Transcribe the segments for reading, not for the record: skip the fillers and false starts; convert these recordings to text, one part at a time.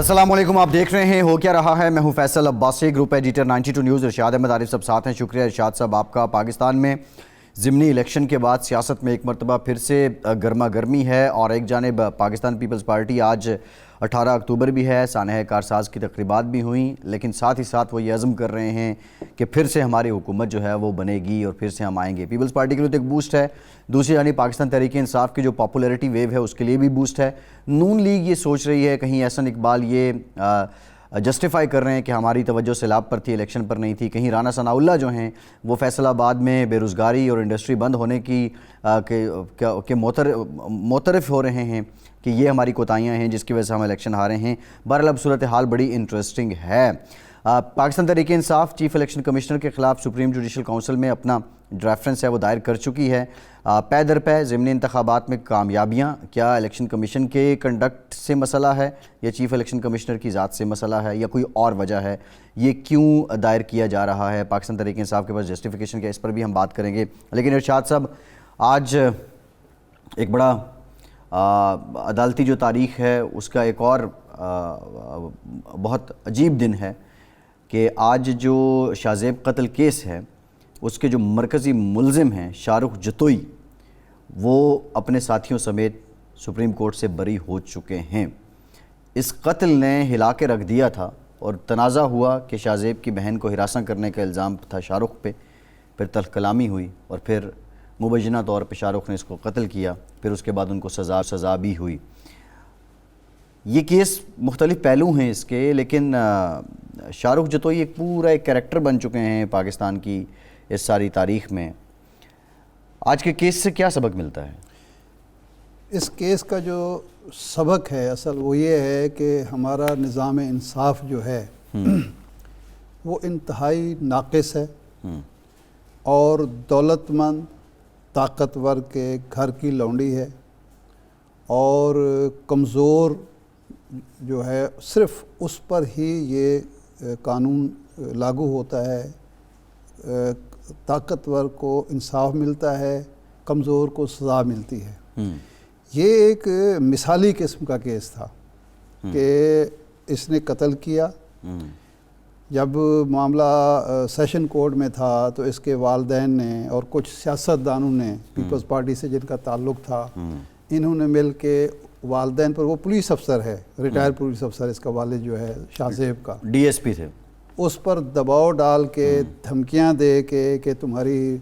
अस्सलाम वालेकुम, आप देख रहे हैं हो क्या रहा है। मैं हूं Faisal Abbasi, group editor 92 news. Irshad Ahmed Arif सब साथ हैं। शुक्रिया इरशाद साहब आपका। पाकिस्तान में ज़िमनी इलेक्शन के बाद सियासत में एक मरतबा फिर से गर्मा गर्मी है और एक जानिब पाकिस्तान पीपल्स पार्टी आज 18 अक्टूबर भी है, सानह कारसाज की तकरीबात भी हुई, लेकिन साथ ही साथ वो ये अज़म कर रहे हैं कि फिर से हमारी हुकूमत जो है वो बनेगी और फिर से हम आएंगे। पीपल्स पार्टी के लिए तो एक बूस्ट है, दूसरी जानिब पाकिस्तान तहरीक इंसाफ की जो पॉपुलैरिटी वेव है उसके लिए भी बूस्ट है। नून लीग ये सोच रही है, कहीं एहसन इकबाल ये जस्टिफाई कर रहे हैं कि हमारी तवज्जो सैलाब पर थी, इलेक्शन पर नहीं थी। कहीं राना सनाउल्लाह जो हैं वो फैसलाबाद में बेरोज़गारी और इंडस्ट्री बंद होने की मोतरफ़ हो रहे हैं कि ये हमारी कोताहियाँ हैं जिसकी वजह से हम इलेक्शन हारे हैं। बहरहाल अब सूरत हाल बड़ी इंटरेस्टिंग है। Pakistan Tehreek Insaf chief election commissioner के ख़िलाफ़ सुप्रीम जुडिशल काउंसिल में अपना रेफरेंस है वो दायर कर चुकी है। पै दर पै ज़िमनी इंतखाबात में कामयाबियाँ, क्या इलेक्शन कमीशन के कंडक्ट से मसला है या चीफ इलेक्शन कमिश्नर की ज़ात से मसला है या कोई और वजह है, ये क्यों दायर किया जा रहा है, पाकिस्तान तहरीक इंसाफ के पास जस्टिफिकेशन क्या, इस पर भी हम बात करेंगे। लेकिन इरशाद साहब, आज एक बड़ा अदालती जो तारीख़ है उसका एक और बहुत अजीब दिन है कि आज जो शाहज़ेब कत्ल केस है उसके जो मरकज़ी मुलज़िम हैं शाहरुख जतोई, वो अपने साथियों समेत सुप्रीम कोर्ट से बरी हो चुके हैं। इस कत्ल ने हिला के रख दिया था और तनाज़ा हुआ कि शाहज़ेब की बहन को हिरासत करने का इल्ज़ाम था शाहरुख पे, फिर तल्ख़ कलामी हुई और फिर मुबैना तौर पे शाहरुख ने इसको कत्ल किया, फिर उसके बाद उनको सज़ा भी हुई। ये केस मुख्तलिफ़ पहलू हैं इसके, लेकिन शाहरुख जतोई एक पूरा एक कैरेक्टर बन चुके हैं पाकिस्तान की इस सारी तारीख़ में। आज के केस से क्या सबक मिलता है? इस केस का जो सबक है असल वो ये है कि हमारा निज़ाम इंसाफ जो है वो इंतहाई नाक़िस है और दौलतमंद ताकतवर के घर की लौंडी है और कमज़ोर जो है सिर्फ़ उस पर ही ये कानून लागू होता है। ताकतवर को इंसाफ मिलता है, कमज़ोर को सज़ा मिलती है। ये एक मिसाली किस्म का केस था कि इसने कत्ल किया। जब मामला सेशन कोर्ट में था तो इसके वालिदैन ने और कुछ सियासतदानों ने पीपल्स पार्टी से जिनका ताल्लुक़ था, इन्होंने मिल के वालिदैन पर, वो पुलिस अफसर है, रिटायर्ड पुलिस अफसर, इसका वालिद जो है शाहज़ेब का DSP थे, उस पर दबाव डाल के धमकियां दे के कि तुम्हारी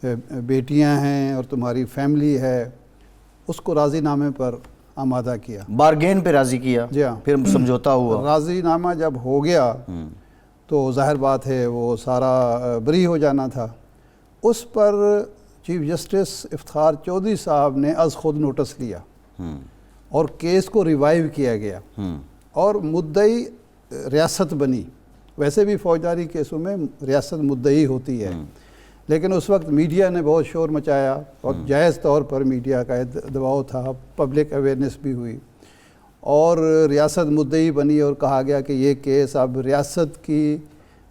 बेटियां हैं और तुम्हारी फैमिली है, उसको राज़ीनामे पर आमादा किया, बारगेन पे राज़ी किया। जी हाँ, फिर समझौता हुआ। राज़ीनामा जब हो गया तो ज़ाहिर बात है वो सारा बरी हो जाना था। उस पर चीफ जस्टिस इफ्तिखार चौधरी साहब ने अज़ खुद नोटिस लिया और केस को रिवाइव किया गया और मुद्दई रियासत बनी। वैसे भी फौजदारी केसों में रियासत मुद्दई होती है, लेकिन उस वक्त मीडिया ने बहुत शोर मचाया और जायज़ तौर पर मीडिया का दबाव था, पब्लिक अवेयरनेस भी हुई और रियासत मुद्दई बनी और कहा गया कि ये केस अब रियासत की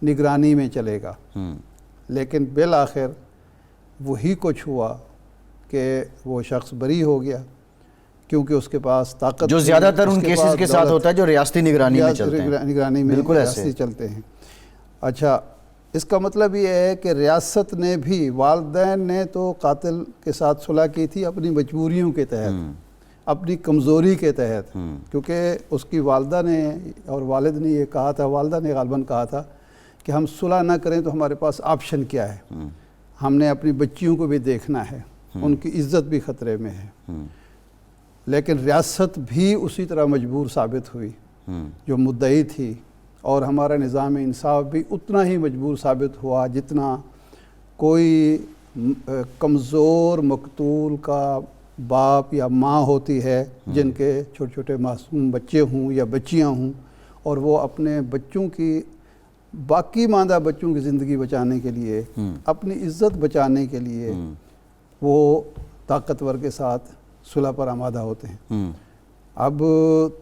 निगरानी में चलेगा। लेकिन बिल आखिर वही कुछ हुआ कि वो शख्स बरी हो गया क्योंकि उसके पास ताकत, जो ज़्यादातर उन केसेस के साथ होता है जो रियासती निगरानी में चलते हैं, निगरानी में बिल्कुल ऐसे चलते हैं। अच्छा, इसका मतलब ये है कि रियासत ने भी, वालिदैन ने तो कातिल के साथ सुलह की थी अपनी मजबूरियों के तहत, अपनी कमज़ोरी के तहत, क्योंकि उसकी वालदा ने और वालिद ने ये कहा था, वालदा ने गालबन कहा था कि हम सुलह ना करें तो हमारे पास ऑप्शन क्या है, हमने अपनी बच्चियों को भी देखना है, उनकी इज़्ज़त भी ख़तरे में है। लेकिन रियासत भी उसी तरह मजबूर साबित हुई जो मुद्दई थी और हमारा निज़ाम इंसाफ भी उतना ही मजबूर साबित हुआ जितना कोई कमज़ोर मकतूल का बाप या माँ होती है जिनके छोटे छोटे मासूम बच्चे हों या बच्चियाँ हों और वो अपने बच्चों की, बाकी मांदा बच्चों की ज़िंदगी बचाने के लिए, अपनी इज़्ज़त बचाने के लिए वो ताकतवर के साथ सुलह पर आमादा होते हैं। अब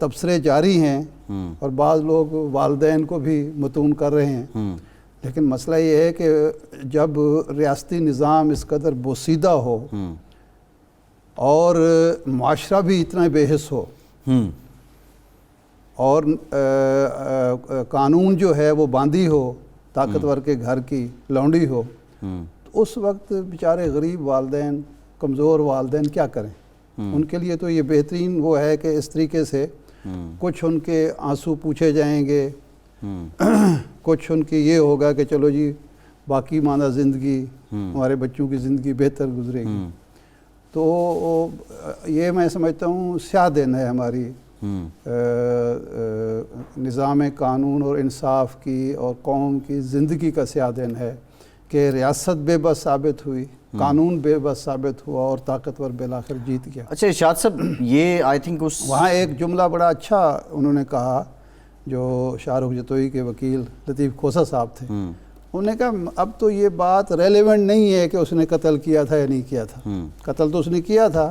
तबसरे जारी हैं और बाज़ लोग वालिदैन को भी मतून कर रहे हैं, लेकिन मसला ये है कि जब रियासती निज़ाम इस कदर बोसीदा हो और माशरा भी इतना बेहिस हो और कानून जो है वो बांदी हो, ताकतवर के घर की लौंडी हो, तो उस वक्त बेचारे गरीब वालदैन, कमज़ोर वालदैन क्या करें? उनके लिए तो ये बेहतरीन वो है कि इस तरीके से कुछ उनके आंसू पूछे जाएंगे, कुछ उनकी ये होगा कि चलो जी बाकी माना ज़िंदगी, हमारे बच्चों की ज़िंदगी बेहतर गुजरेगी। तो ये मैं समझता हूँ स्याह दिन है हमारी निज़ाम कानून और इंसाफ की और कौम की ज़िंदगी का स्याह दिन है कि रियासत बेबस साबित हुई, कानून बेबस साबित हुआ और ताकतवर बिलाखिर जीत गया। अच्छा इरशाद साहब, ये आई थिंक उस वहाँ एक जुमला बड़ा अच्छा उन्होंने कहा, जो शाहरुख जतोई के वकील लतीफ़ खोसा साहब थे, उन्होंने कहा अब तो ये बात रेलेवेंट नहीं है कि उसने कत्ल किया था या नहीं किया था। कत्ल तो उसने किया था,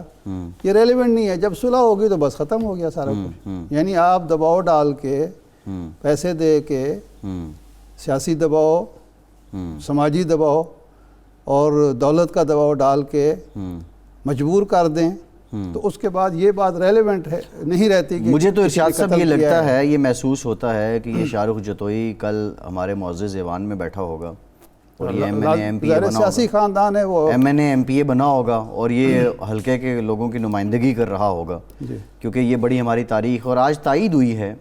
ये रेलेवेंट नहीं है, जब सुलह होगी तो बस ख़त्म हो गया सारा कुछ। यानी आप दबाव डाल के, पैसे दे के, सियासी दबाव, समाजी दबाव और दौलत का दबाव डाल के मजबूर कर दें, तो उसके बाद ये बात रेलेवेंट है नहीं रहती कि मुझे तो इरशाद साहब ये लगता है, ये महसूस होता है कि ये शाहरुख जतोई कल हमारे मुअज़्ज़ज़ ऐवान में बैठा होगा और ये MNA MPA बना सियासी खानदान है वो, MNA MPA बना होगा और ये हल्के के लोगों की नुमाइंदगी कर रहा होगा, क्योंकि ये बड़ी हमारी तारीख और आज तायीद हुई है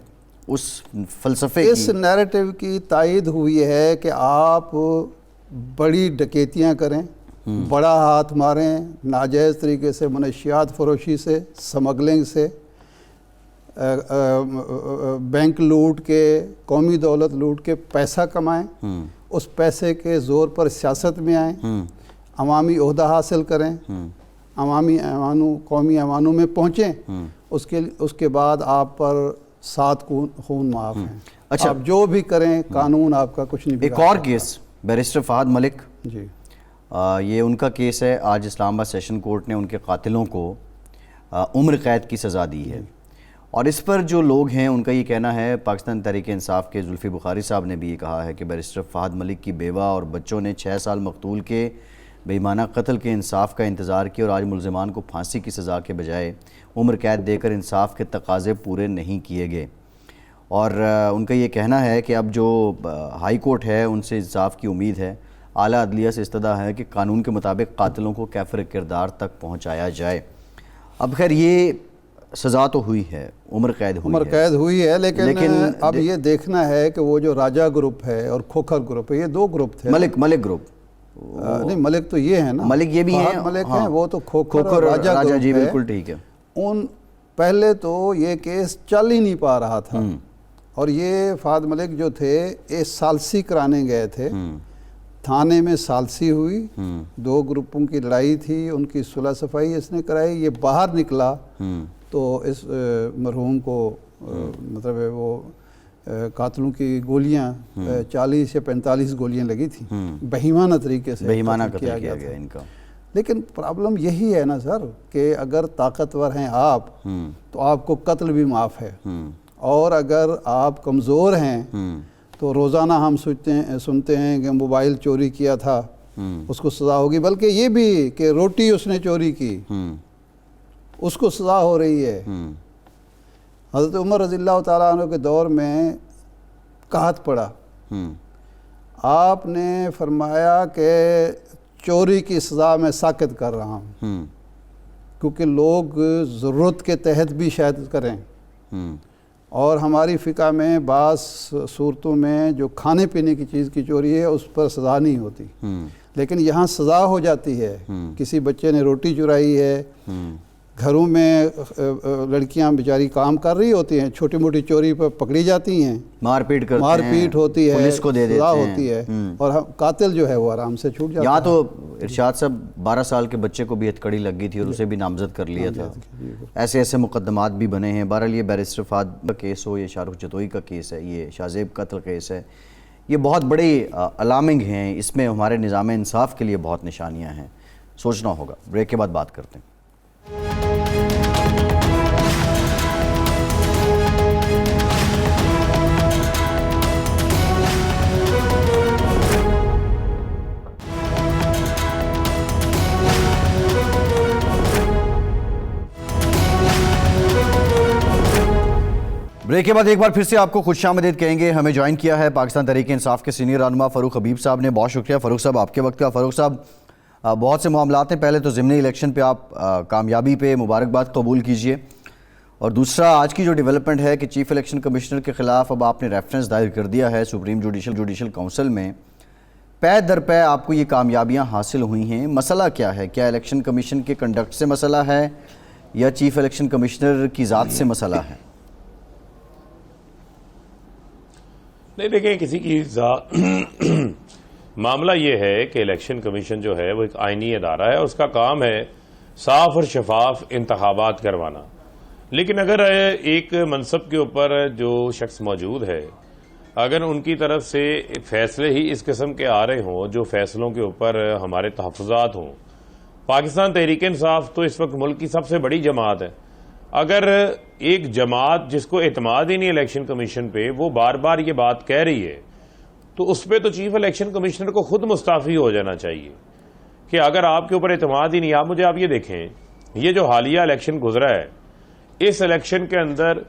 उस फ़लसफ़े की, इस नैरेटिव की तायीद हुई है कि आप बड़ी डकैतियाँ करें, बड़ा हाथ मारें, नाजायज़ तरीके से मनशियात फरोशी से, स्मगलिंग से, बैंक लूट के, कौमी दौलत लूट के पैसा कमाएं, उस पैसे के ज़ोर पर सियासत में आएँ, अवामी ओहदा हासिल करें, अवामी ऐवानों, कौमी ऐवानों में पहुँचें, उसके बाद आप पर 7 खून माफ़ हैं। अच्छा, आप जो भी करें कानून आपका कुछ नहीं एक और केस बैरिस्टर फ़हद मलिक जी, ये उनका केस है। आज इस्लामाबाद सेशन कोर्ट ने उनके कातिलों को उम्र कैद की सज़ा दी है और इस पर जो लोग हैं उनका ये कहना है, पाकिस्तान तहरीक इंसाफ के जुल्फ़ी बुखारी साहब ने भी ये कहा है कि बैरिस्टर फ़हद मलिक की बेवा और बच्चों ने 6 साल मकतूल के बेईमाना कत्ल के इंसाफ का इंतज़ार किया और आज मुलज़िमान को फांसी की सज़ा के बजाय उम्र कैद देकर इंसाफ के तकाज़े पूरे नहीं किए गए। और उनका ये कहना है कि अब जो हाई कोर्ट है उनसे इंसाफ की उम्मीद है, आला अदलिया से इस्तदा है कि कानून के मुताबिक कातिलों को कैफ़र किरदार तक पहुँचाया जाए। अब खैर ये सज़ा तो हुई है, उम्र कैद हुई है, लेकिन अब ये देखना है कि वो जो राजा ग्रुप है और खोखर ग्रुप है, ये 2 ग्रुप थे। मलिक ग्रुप नहीं, मलिक तो ये है ना, मलिक ये भी हैं, मलिक हाँ, हैं, वो तो खोखर राजा जी, ग्रुप बिल्कुल ठीक है। उन पहले तो ये केस चल ही नहीं पा रहा था और ये फ़हद मलिक जो थे ये सालसी कराने गए थे, थाने में सालसी हुई, 2 ग्रुपों की लड़ाई थी, उनकी सुलह सफाई इसने कराई, ये बाहर निकला तो इस मरहूम को मतलब वो कातलों की गोलियां 40 या 45 गोलियां लगी थी, बेईमाना तरीके से कत्ल किया गया इनका। लेकिन प्रॉब्लम यही है ना सर कि अगर ताकतवर हैं आप तो आपको कत्ल भी माफ़ है, और अगर आप कमज़ोर हैं तो रोज़ाना हम सुनते हैं कि मोबाइल चोरी किया था उसको सज़ा होगी, बल्कि ये भी कि रोटी उसने चोरी की उसको सज़ा हो रही है। हज़रत उमर रज़ियल्लाहु ताला अन्हु के दौर में कहत पड़ा, आपने फरमाया कि चोरी की सज़ा मैं साकित कर रहा हूँ, क्योंकि लोग ज़रूरत के तहत भी शायद करें, और हमारी फ़िक़ा में बाज़ सूरतों में जो खाने पीने की चीज़ की चोरी है उस पर सज़ा नहीं होती, लेकिन यहाँ सज़ा हो जाती है। किसी बच्चे ने रोटी चुराई है, घरों में लड़कियां बेचारी काम कर रही होती हैं, छोटी मोटी चोरी पर पकड़ी जाती हैं, मारपीट होती है, पुलिस को दे देते हैं, होती है, और कातिल जो है वो आराम से छूट जाता है। यहाँ तो इरशाद साहब 12 साल के बच्चे को भी हथकड़ी लग गई थी और उसे भी नामजद कर लिया था। ऐसे ऐसे मुकदमात भी बने हैं। बहरहाल ये बैरिस्टर फ़हद का केस हो, ये शाहरुख जतोई का केस है, ये शाहज़ेब कत्ल केस है, ये बहुत बड़ी अलार्मिंग हैं। इसमें हमारे निज़ाम इंसाफ के लिए बहुत निशानियाँ हैं, सोचना होगा। ब्रेक के बाद बात करते हैं। ब्रेक के बाद एक बार फिर से आपको खुशामदीद कहेंगे। हमें ज्वाइन किया है पाकिस्तान तहरीक इंसाफ के सीनियर रहनुमा फ़ारूक हबीब साहब ने। बहुत शुक्रिया फ़ारूक साहब आपके वक्त का। फ़ारूक साहब, बहुत से मामलात हैं। पहले तो ज़िमनी इलेक्शन पे आप कामयाबी पे मुबारकबाद कबूल कीजिए, और दूसरा आज की जो डेवलपमेंट है कि चीफ इलेक्शन कमिश्नर के ख़िलाफ़ अब आपने रेफरेंस दायर कर दिया है सुप्रीम जुडिशल काउंसिल में। पै दर पै आपको ये कामयाबियाँ हासिल हुई हैं। मसला क्या है? क्या इलेक्शन कमीशन के कंडक्ट से मसला है या चीफ इलेक्शन कमिश्नर की ज़ात से मसला है? नहीं, देखें, किसी की मामला ये है कि इलेक्शन कमीशन जो है वो एक आईनी अदारा है, उसका काम है साफ और शफाफ इंतखाबात करवाना। लेकिन अगर एक मनसब के ऊपर जो शख्स मौजूद है, अगर उनकी तरफ से फैसले ही इस किस्म के आ रहे हों जो फैसलों के ऊपर हमारे तहफ़्फ़ुज़ात हों, पाकिस्तान तहरीक इंसाफ तो इस वक्त मुल्क की सबसे बड़ी जमात है। अगर एक जमात जिसको एतमाद ही नहीं इलेक्शन कमीशन पे, वो बार बार ये बात कह रही है, तो उस पर तो चीफ इलेक्शन कमिश्नर को खुद मुस्ताफ़ी हो जाना चाहिए कि अगर आपके ऊपर एतमाद ही नहीं। आप ये देखें, ये जो हालिया इलेक्शन गुजरा है, इस इलेक्शन के अंदर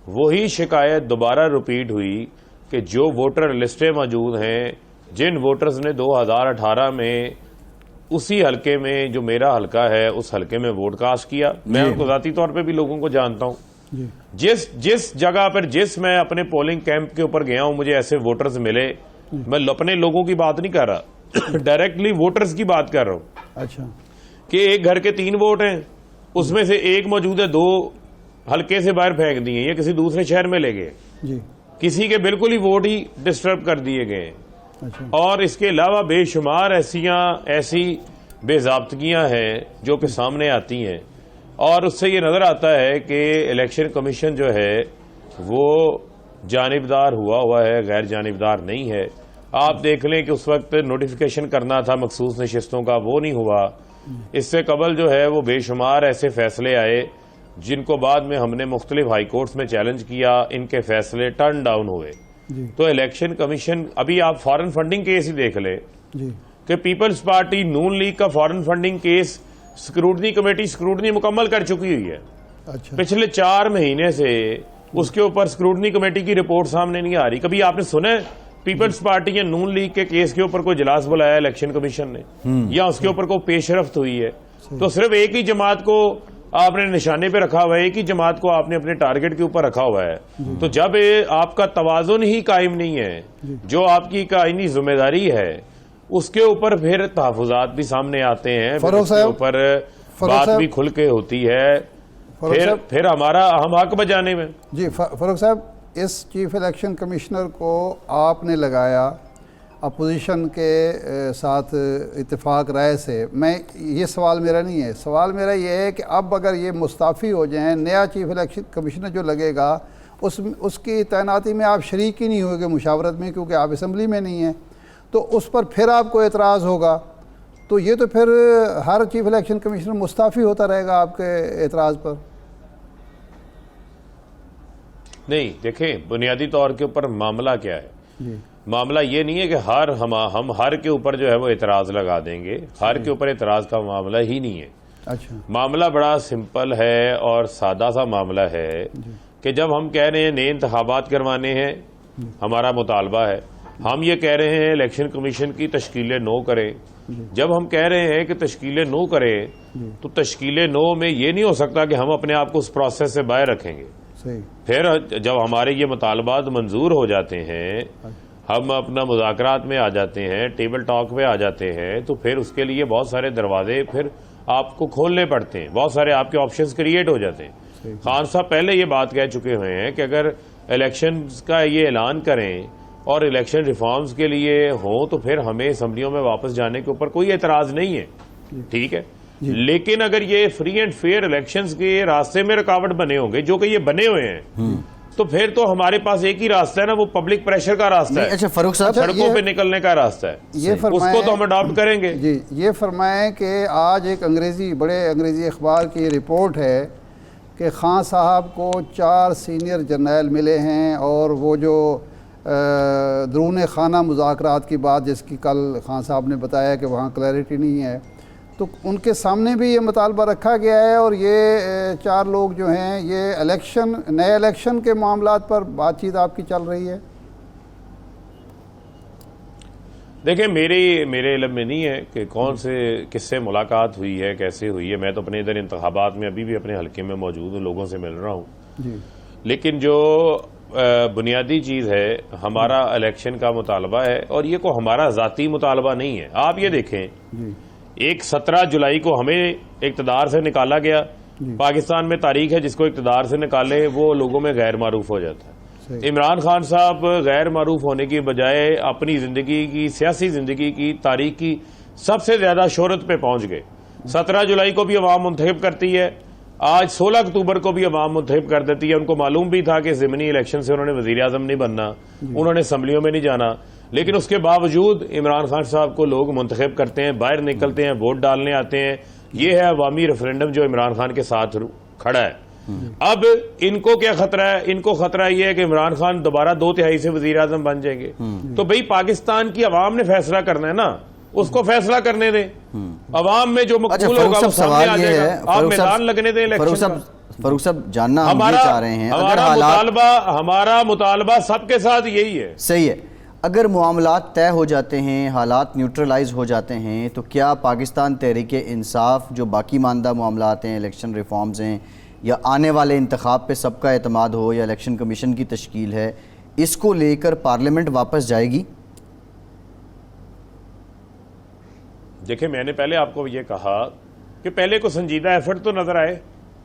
वही शिकायत दोबारा रिपीट हुई कि जो वोटर लिस्टें मौजूद हैं, जिन वोटर्स ने 2018 में उसी हलके में, जो मेरा हलका है, उस हलके में वोट कास्ट किया। मैं उनको ज़ाती तौर पे भी लोगों को जानता हूं। जिस जगह पर मैं अपने पोलिंग कैंप के ऊपर गया हूं, मुझे ऐसे वोटर्स मिले। मैं अपने लोगों की बात नहीं कर रहा, डायरेक्टली वोटर्स की बात कर रहा हूं। अच्छा, कि एक घर के 3 वोट हैं, उसमें से एक मौजूद है, 2 हलके से बाहर फेंक दिए या किसी दूसरे शहर में ले गए। किसी के बिल्कुल ही वोट ही डिस्टर्ब कर दिए गए। अच्छा। और इसके अलावा बेशुमार ऐसी बेज़ाब्तगियां हैं जो कि सामने आती हैं, और उससे ये नजर आता है कि इलेक्शन कमीशन जो है वो जानिबदार हुआ है, गैर जानिबदार नहीं है। आप देख लें कि उस वक्त नोटिफिकेशन करना था मखसूस नशिस्तों का, वो नहीं हुआ। इससे कबल जो है वो बेशुमार ऐसे फैसले आए जिनको बाद में हमने मुख्तलिफ हाई कोर्ट्स में चैलेंज किया, इनके फैसले टर्न डाउन हुए। तो इलेक्शन कमीशन, अभी आप फॉरेन फंडिंग केस ही देख ले कि पीपल्स पार्टी नून लीग का foreign funding case scrutiny committee scrutiny मुकम्मल कर चुकी हुई है। अच्छा। पिछले 4 महीने से उसके ऊपर स्क्रूटनी कमेटी की रिपोर्ट सामने नहीं आ रही। कभी आपने सुना है पीपल्स पार्टी या नून लीग के केस के ऊपर कोई इजलास बुलाया इलेक्शन कमीशन ने, या उसके ऊपर कोई पेशरफ्त हुई है? तो सिर्फ एक ही जमात को आपने निशाने पे रखा हुआ है, एक ही जमात को आपने अपने टारगेट के ऊपर रखा हुआ है। तो जब आपका तवाजुन ही कायम नहीं है, जो आपकी आईनी जिम्मेदारी है, उसके ऊपर फिर तहफुजात भी सामने आते हैं, उसके ऊपर बात भी खुल के होती है, फिर हम हक बजाने में। जी फारूक साहब, इस चीफ इलेक्शन कमिश्नर को आपने लगाया अपोजिशन के साथ इत्तेफाक राय से। ये सवाल मेरा नहीं है, सवाल मेरा ये है कि अब अगर ये मुस्ताफ़ी हो जाएं, नया चीफ इलेक्शन कमिश्नर जो लगेगा उसकी तैनाती में आप शरीक ही नहीं होंगे मुशावरत में, क्योंकि आप असम्बली में नहीं हैं, तो उस पर फिर आपको एतराज़ होगा। तो ये तो फिर हर चीफ इलेक्शन कमिश्नर मुस्ताफ़ी होता रहेगा आपके एतराज़ पर। नहीं, देखें, बुनियादी तौर के ऊपर मामला क्या है? मामला ये नहीं है कि हम हर के ऊपर जो है वो एतराज़ लगा देंगे। हर के ऊपर एतराज़ का मामला ही नहीं है। अच्छा। मामला बड़ा सिंपल है और सादा सा मामला है कि जब हम कह रहे हैं नए इंतखाबात करवाने हैं, हमारा मुतालबा है, हम ये कह रहे हैं इलेक्शन कमीशन की तश्कील 9 करें। जब हम कह रहे हैं कि तश्कील 9 करें, तो तश्कील 9 में ये नहीं हो सकता कि हम अपने आप को उस प्रोसेस से बाहर रखेंगे। फिर जब हमारे ये मुतालबात मंजूर हो जाते हैं, हम अपना मुज़ाकरात में आ जाते हैं, टेबल टॉक में आ जाते हैं, तो फिर उसके लिए बहुत सारे दरवाजे फिर आपको खोलने पड़ते हैं, बहुत सारे आपके ऑप्शंस क्रिएट हो जाते हैं। खान साहब पहले ये बात कह चुके हुए हैं कि अगर इलेक्शन का ये ऐलान करें और इलेक्शन रिफॉर्म्स के लिए हो, तो फिर हमें असम्बलियों में वापस जाने के ऊपर कोई एतराज़ नहीं है, ठीक है। लेकिन अगर ये फ्री एंड फेयर इलेक्शंस के रास्ते में रुकावट बने होंगे, जो कि ये बने हुए हैं, तो फिर तो हमारे पास एक ही रास्ता है ना, वो पब्लिक प्रेशर का रास्ता है। अच्छा फ़ारूक साहब, सड़कों पे निकलने का रास्ता है, उसको तो हम अडॉप्ट करेंगे। जी, ये फरमाएं कि आज एक बड़े अंग्रेजी अखबार की रिपोर्ट है कि खान साहब को 4 सीनियर जर्नैल मिले हैं, और वो जो दरून खाना मुज़ाकरात की बात जिसकी कल खान साहब ने बताया कि वहाँ क्लैरिटी नहीं है, तो उनके सामने भी ये मुतालबा रखा गया है और ये 4 लोग जो हैं ये नए इलेक्शन के मामलात पर बातचीत आपकी चल रही है? देखिए, मेरे इल्म में नहीं है कि कौन से किससे मुलाकात हुई है, कैसे हुई है। मैं तो अपने इधर इंतखाबात में अभी भी अपने हल्के में मौजूद हूँ, लोगों से मिल रहा हूँ जी। लेकिन जो बुनियादी चीज़ है, हमारा इलेक्शन का मुतालबा है और ये को हमारा ज़ाती मुतालबा नहीं है। आप ये देखें जी। एक 17 जुलाई को हमें इक़्तिदार से निकाला गया। पाकिस्तान में तारीख है, जिसको इक़्तिदार से निकाले वो लोगों में गैर मारूफ हो जाता है। इमरान खान साहब गैर मारूफ होने की बजाय अपनी जिंदगी की, सियासी जिंदगी की तारीख की सबसे ज्यादा शोहरत पे पहुंच गए। 17 जुलाई को भी अवाम मुंतखब करती है, आज 16 अक्टूबर को भी अवाम मुंतखब कर देती है। उनको मालूम भी था कि ज़िमनी इलेक्शन से उन्होंने वज़ीर आज़म नहीं बनना, उन्होंने असम्बलियों में नहीं जाना, लेकिन उसके बावजूद इमरान खान साहब को लोग मुंतखब करते हैं, बाहर निकलते हैं, वोट डालने आते हैं। ये है अवामी रेफरेंडम जो इमरान खान के साथ खड़ा है। अब इनको क्या खतरा है? इनको खतरा यह है कि इमरान खान दोबारा 2/3 से वजीर आजम बन जाएंगे। तो भाई पाकिस्तान की अवाम ने फैसला करना है ना, उसको फैसला करने दें। अवाम में जो मकबूल होगा वो सामने आ जाएगा। आप मैदान लगने दें इलेक्शन का। फरूख साहब, जानना हम ये चाह रहे हैं, हमारा मुतालबा सबके साथ यही है। सही है, अगर मामलात तय हो जाते हैं, हालात न्यूट्रलाइज हो जाते हैं, तो क्या पाकिस्तान तहरीक इंसाफ जो बाकी मानदा मामलात हैं, इलेक्शन रिफॉर्म्स हैं या आने वाले इंतखाब पे सबका एतमाद हो या इलेक्शन कमीशन की तश्कील है, इसको लेकर पार्लियामेंट वापस जाएगी? देखिए, मैंने पहले आपको ये कहा कि पहले को संजीदा एफर्ट तो नजर आए,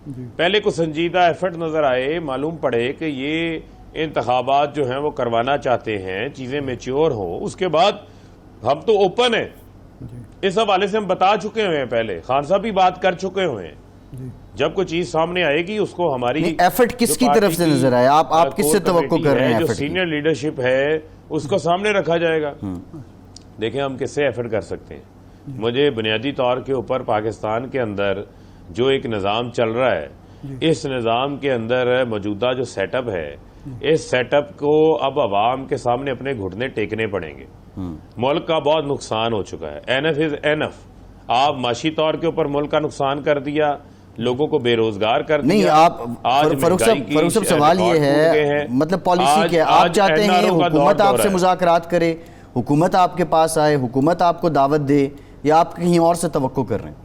पहले को संजीदा एफर्ट नजर आए, मालूम पड़े कि ये इंतखाबात जो हैं वो करवाना चाहते हैं, चीजें मैच्योर हो। उसके बाद हम तो ओपन है, इस हवाले से हम बता चुके हुए हैं, पहले खान साहब भी बात कर चुके हुए हैं। जब कोई चीज सामने आएगी उसको हमारी एफर्ट किसकी तरफ से नजर आए? आप किससे तवक्को कर रहे हैं? जो सीनियर लीडरशिप है उसको सामने रखा जाएगा। देखिए, हम किससे एफर्ट कर सकते हैं? मुझे बुनियादी तौर के ऊपर पाकिस्तान के अंदर जो एक निज़ाम चल रहा है, इस निज़ाम के अंदर मौजूदा जो सेटअप है, इस सेटअप को अब अवाम के सामने अपने घुटने टेकने पड़ेंगे। मुल्क का बहुत नुकसान हो चुका है, एनफ इज एनफ। आप माशी तौर के ऊपर मुल्क का नुकसान कर दिया, लोगों को बेरोजगार कर दिया। नहीं, आप फरूख साहब सवाल ये है, मतलब पॉलिसी क्या है? आप चाहते हैं हुकूमत आपसे मुज़ाकरात करे, हुकूमत आपके पास आए, हुकूमत आपको दावत दे, या आप कहीं और से तवक्को कर रहे हैं?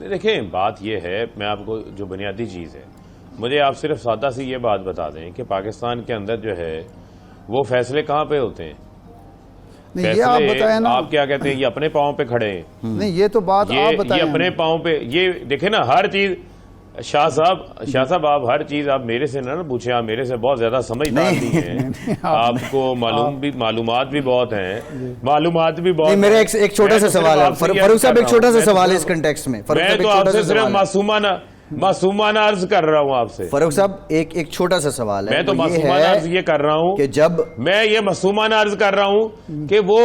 देखिए, बात यह है, मैं आपको जो बुनियादी चीज़ है, मुझे आप सिर्फ सादा सी ये बात बता दें कि पाकिस्तान के अंदर जो है वो फैसले कहाँ पे होते हैं? नहीं, ये आप बताएं ना। आप क्या कहते हैं, ये अपने पाँव पे खड़े हैं? नहीं, ये तो बात आप बताएं। ये अपने पाँव पे, ये देखे ना हर चीज। शाह साहब आप हर चीज आप मेरे से ना पूछे, आप मेरे से बहुत ज्यादा समझदार नहीं हैं। आपको मालूमात भी बहुत हैं, मालूमात भी बहुत। मेरा एक छोटा सा सवाल है फरूख साहब, एक छोटा सा सवाल है इस कंटेक्स्ट में। मैं तो आपसे सिर्फ मासूमाना अर्ज कर रहा हूँ आपसे। फरूख साहब, एक छोटा सा सवाल है। मैं तो मासूमाना अर्ज ये कर रहा हूँ कि जब मैं ये मासूमाना अर्ज कर रहा हूँ कि वो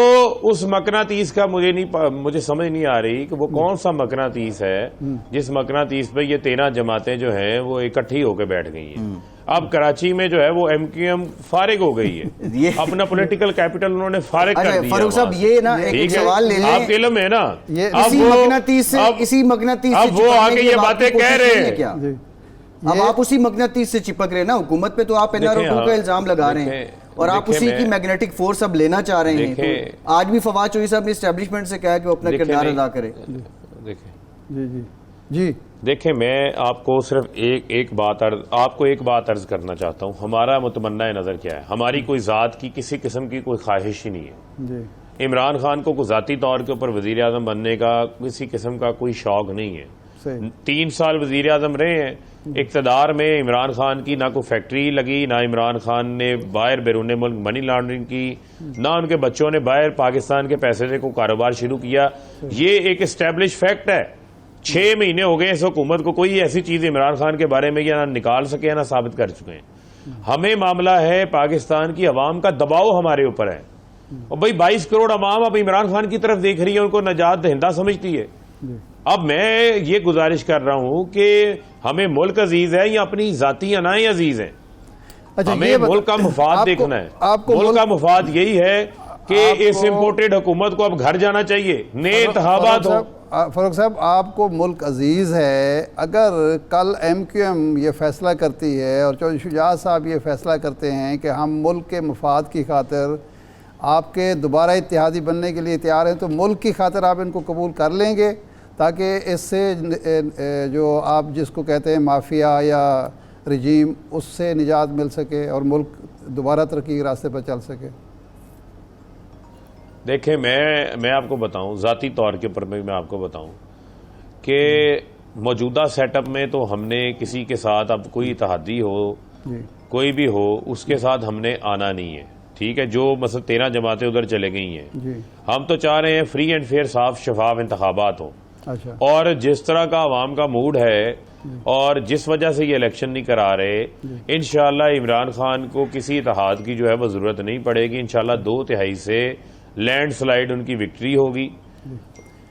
उस मकनातीस का मुझे समझ नहीं आ रही कि वो कौन सा मकनातीस है जिस मकनातीस पे ये 13 जमातें जो हैं वो इकट्ठी होकर बैठ गई हैं। अब कराची में जो है वो MQM फारिग हो गई है, अपना पॉलिटिकल कैपिटल उन्होंने फारिग कर दिया। फरूख साहब, ये ना एक सवाल ले लें, आपके इल्म है ना, इसी मकनातीस अब वो आगे ये बातें कह रहे हैं क्या? अब आप उसी मकनातीस से चिपक रहे हैं ना, हुकूमत पे तो आप NRO का इल्जाम लगा रहे हैं और आप उसी की मैग्नेटिक फोर्स अब लेना चाह रहे हैं। तो आज भी फवाद चौधरी साहब ने एस्टेब्लिशमेंट से कहा कि वो अपना किरदार अदा करे। जी देखें, मैं आपको सिर्फ एक बात अर्ज करना चाहता हूँ। हमारा मुतमन्ना नज़र क्या है? हमारी कोई ज़ात की किसी किस्म की कोई ख्वाहिश ही नहीं है। इमरान खान को ज़ाती तौर के ऊपर वज़ीर आज़म बनने का किसी किस्म का कोई शौक नहीं है। 3 साल वज़ीर आज़म रहे हैं इक़्तिदार में। इमरान खान की ना कोई फैक्ट्री लगी, ना इमरान खान ने बाहर बैरून मुल्क मनी लॉन्ड्रिंग की, ना उनके बच्चों ने बाहर पाकिस्तान के पैसे से कोई कारोबार शुरू किया। ये एक एस्टेब्लिश फैक्ट है। 6 महीने हो गए इस हुकूमत को, कोई ऐसी चीज इमरान खान के बारे में या ना निकाल सके या ना साबित कर चुके हैं। हमें मामला है पाकिस्तान की अवाम का दबाव हमारे ऊपर है, और भाई 22 करोड़ अवाम अब इमरान खान की तरफ देख रही है, उनको नजात दहिंदा समझती है। अब मैं ये गुजारिश कर रहा हूं कि हमें मुल्क अजीज है या अपनी जाती अनाएं अजीज है। हमें मुल्क का मुफाद देखना है। मुल्क का मुफाद यही है कि इस इम्पोर्टेड हुकूमत को अब घर जाना चाहिए, नए इंतखाबात हो। फारूक साहब, आपको मुल्क अजीज़ है, अगर कल MQM ये फ़ैसला करती है और चौधरी शुजात साहब ये फ़ैसला करते हैं कि हम मुल्क के मफाद की खातिर आपके दोबारा इत्तेहादी बनने के लिए तैयार हैं, तो मुल्क की खातिर आप इनको कबूल कर लेंगे ताकि इससे जो आप जिसको कहते हैं माफिया या रजीम, उससे निजात मिल सके और मुल्क दोबारा तरक्की के रास्ते पर चल सके? देखें, मैं आपको बताऊं, ज़ाती तौर के ऊपर मैं आपको बताऊं कि मौजूदा सेटअप में तो हमने किसी के साथ, अब कोई इत्तेहादी हो कोई भी हो, उसके साथ हमने आना नहीं है। ठीक है, जो मतलब 13 जमातें उधर चले गई हैं, हम तो चाह रहे हैं फ्री एंड फेयर, साफ शफाफ इंतखाबात हो। अच्छा। और जिस तरह का आवाम का मूड है और जिस वजह से ये इलेक्शन नहीं करा रहे, इंशाल्लाह इमरान खान को किसी इत्तेहाद की जो है वो जरूरत नहीं पड़ेगी। इंशाल्लाह 2/3 से लैंडस्लाइड उनकी विक्ट्री होगी।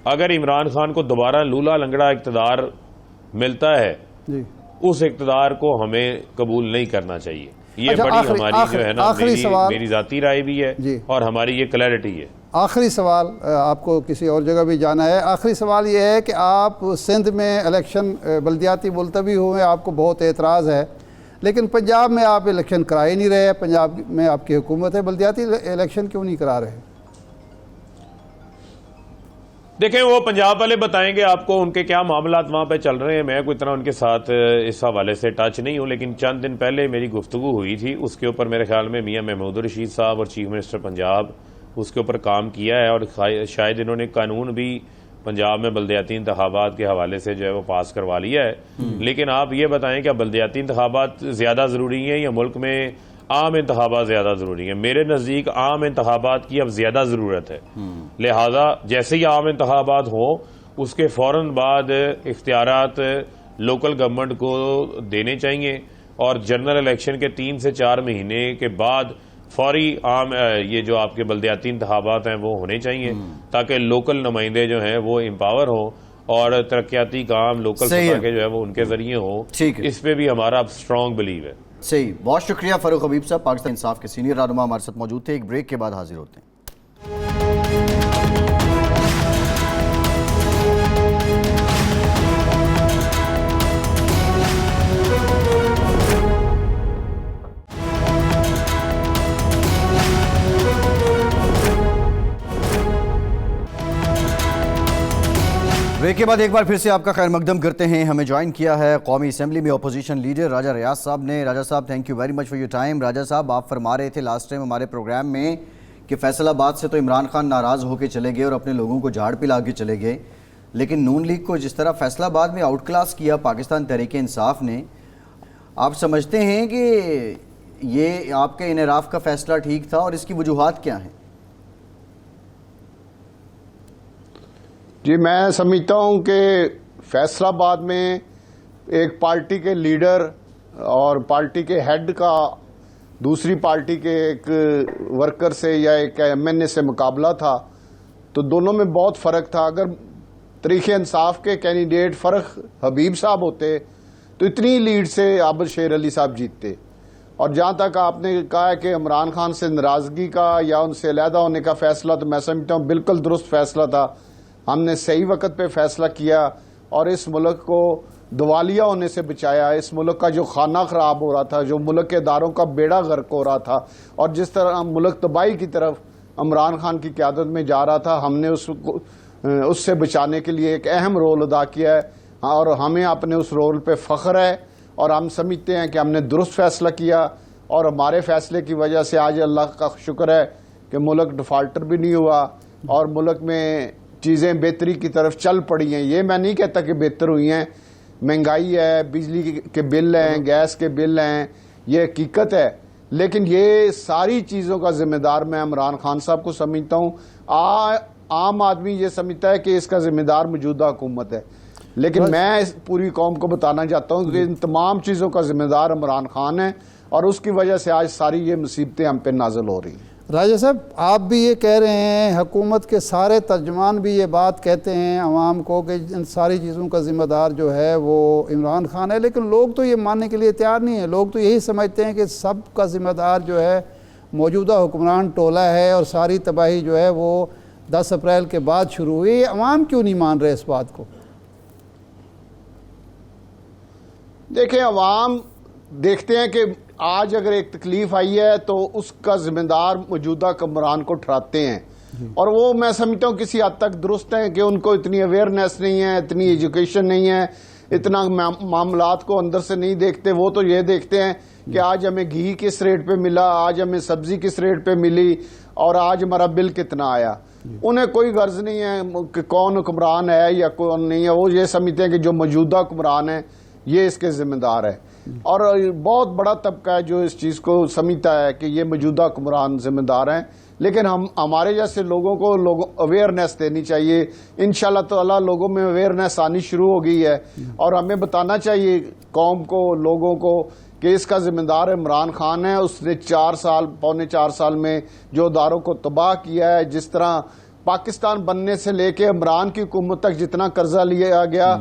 अगर इमरान खान को दोबारा लूला लंगड़ा इक्तदार मिलता है, उस इक्तदार को हमें कबूल नहीं करना चाहिए। ये अच्छा, बड़ी हमारी जो है ना, मेरी जाती राय भी है और हमारी ये क्लैरिटी है। आखिरी सवाल, आपको किसी और जगह भी जाना है, आखिरी सवाल ये है कि आप सिंध में इलेक्शन बल्दियाती मुलतवी हुए, आपको बहुत एतराज़ है, लेकिन पंजाब में आप इलेक्शन करा ही नहीं रहे। पंजाब में आपकी हुकूमत है, बल्दियाती इलेक्शन क्यों नहीं करा रहे? देखें, वो पंजाब वाले बताएंगे आपको उनके क्या मामलात वहाँ पे चल रहे हैं। मैं कोई इतना उनके साथ इस हवाले से टच नहीं हूँ, लेकिन चंद दिन पहले मेरी गुफ्तगू हुई थी, उसके ऊपर मेरे ख्याल में मियाँ महमूद रशीद साहब और चीफ मिनिस्टर पंजाब उसके ऊपर काम किया है और शायद इन्होंने कानून भी पंजाब में बल्दियाती इंतखाबात के हवाले से जो है वो पास करवा लिया है। लेकिन आप ये बताएं, क्या बल्दियाती इंतखाबात ज़्यादा ज़रूरी हैं या मुल्क में आम इंतखाबात ज़्यादा ज़रूरी हैं? मेरे नज़दीक आम इंतखाबात की अब ज़्यादा ज़रूरत है। लिहाजा जैसे ही आम इंतखाबात हो, उसके फ़ौरन बाद इख्तियारात लोकल गवर्नमेंट को देने चाहिए और जनरल इलेक्शन के 3 से 4 महीने के बाद फौरी आम ये जो आपके बल्दियाती इंतखाबात हैं वो होने चाहिए, ताकि लोकल नुमाइंदे जो हैं वो एम्पावर हो और तरक्याती काम लोकल सतह के जो है वो उनके जरिए हो। इस पे भी हमारा स्ट्रॉन्ग बिलीव है। सही, बहुत शुक्रिया फारूक हबीब साहब, पाकिस्तान इंसाफ के सीनियर रहनुमा हमारे साथ मौजूद थे। एक ब्रेक के बाद हाजिर होते हैं। ब्रेक के बाद एक बार फिर से आपका खैर मकदम करते हैं। हमें ज्वाइन किया है कौमी असम्बली में अपोजिशन लीडर राजा रियाज साहब ने। राजा साहब, thank you very much for your time. Raja साहब, आप फरमा रहे थे लास्ट टाइम हमारे प्रोग्राम में कि फैसलाबाद से तो इमरान खान नाराज़ होकर चले गए और अपने लोगों को झाड़ पिला के चले गए, लेकिन नून लीग को जिस तरह फैसलाबाद में आउट क्लास किया पाकिस्तान तहरीक इंसाफ ने, आप समझते हैं कि ये आपके इनराफ का फैसला ठीक था और इसकी वजूहात क्या हैं? जी, मैं समझता हूँ कि फैसलाबाद में एक पार्टी के लीडर और पार्टी के हेड का दूसरी पार्टी के एक वर्कर से या एक MNA से मुकाबला था, तो दोनों में बहुत फ़र्क था। अगर तहरीक इंसाफ के कैंडिडेट फ़र्क हबीब साहब होते तो इतनी लीड से आबिद शेर अली साहब जीतते। और जहाँ तक आपने कहा है कि इमरान खान से नाराज़गी का या उनसे अलहदा होने का फ़ैसला, तो मैं समझता हूँ बिल्कुल दुरुस्त फ़ैसला था। हमने सही वक्त पे फैसला किया और इस मुल्क को दिवालिया होने से बचाया। इस मुल्क का जो खाना ख़राब हो रहा था, जो मुल्क के इदारों का बेड़ा गर्क हो रहा था और जिस तरह मुल्क तबाही की तरफ इमरान खान की क़यादत में जा रहा था, हमने उससे बचाने के लिए एक अहम रोल अदा किया है और हमें अपने उस रोल पे फ़ख्र है और हम समझते हैं कि हमने दुरुस्त फ़ैसला किया और हमारे फ़ैसले की वजह से आज अल्लाह का शुक्र है कि मुल्क डिफ़ाल्टर भी नहीं हुआ और मुल्क में चीज़ें बेहतरी की तरफ चल पड़ी हैं। ये मैं नहीं कहता कि बेहतर हुई हैं। महंगाई है, बिजली के बिल हैं, गैस के बिल हैं, ये हकीकत है, लेकिन ये सारी चीज़ों का जिम्मेदार मैं इमरान खान साहब को समझता हूँ। आम आदमी ये समझता है कि इसका जिम्मेदार मौजूदा हुकूमत है, लेकिन मैं पूरी कौम को बताना चाहता हूँ कि इन तमाम चीज़ों का जिम्मेदार इमरान खान है और उसकी वजह से आज सारी ये मुसीबतें हम पे नाज़िल हो रही हैं। राजा साहब, आप भी ये कह रहे हैं, हुकूमत के सारे तर्जमान भी ये बात कहते हैं आवाम को कि इन सारी चीज़ों का ज़िम्मेदार जो है वो इमरान खान है, लेकिन लोग तो ये मानने के लिए तैयार नहीं है। लोग तो यही समझते हैं कि सब का ज़िम्मेदार जो है मौजूदा हुक्मरान टोला है और सारी तबाही जो है वो 10 अप्रैल के बाद शुरू हुई। ये अवाम क्यों नहीं मान रहे इस बात को? देखें, अवाम देखते हैं कि आज अगर एक तकलीफ आई है तो उसका जिम्मेदार मौजूदा हुक्मरान को ठहराते हैं, और वो मैं समझता हूँ किसी हद तक दुरुस्त है कि उनको इतनी अवेयरनेस नहीं है, इतनी एजुकेशन नहीं है, इतना मामलात को अंदर से नहीं देखते। वो तो ये देखते हैं कि आज हमें घी किस रेट पे मिला, आज हमें सब्जी किस रेट पे मिली, और आज हमारा बिल कितना आया। उन्हें कोई गर्ज नहीं है कि कौन हुक्मरान है या कौन नहीं है। वो ये समझते हैं कि जो मौजूदा हुक्मरान है ये इसके जिम्मेदार है, और बहुत बड़ा तबका है जो इस चीज को समझता है कि ये मौजूदा हुक्मरान जिम्मेदार हैं। लेकिन हमारे जैसे लोगों को अवेयरनेस देनी चाहिए। इंशाल्लाह ताला लोगों में अवेयरनेस आनी शुरू हो गई है, और हमें बताना चाहिए कौम को, लोगों को, कि इसका जिम्मेदार इमरान खान है। उसने 4 साल, पौने 4 साल में जो इदारों को तबाह किया है, जिस तरह पाकिस्तान बनने से लेके इमरान की हुकूमत तक जितना कर्जा लिया गया,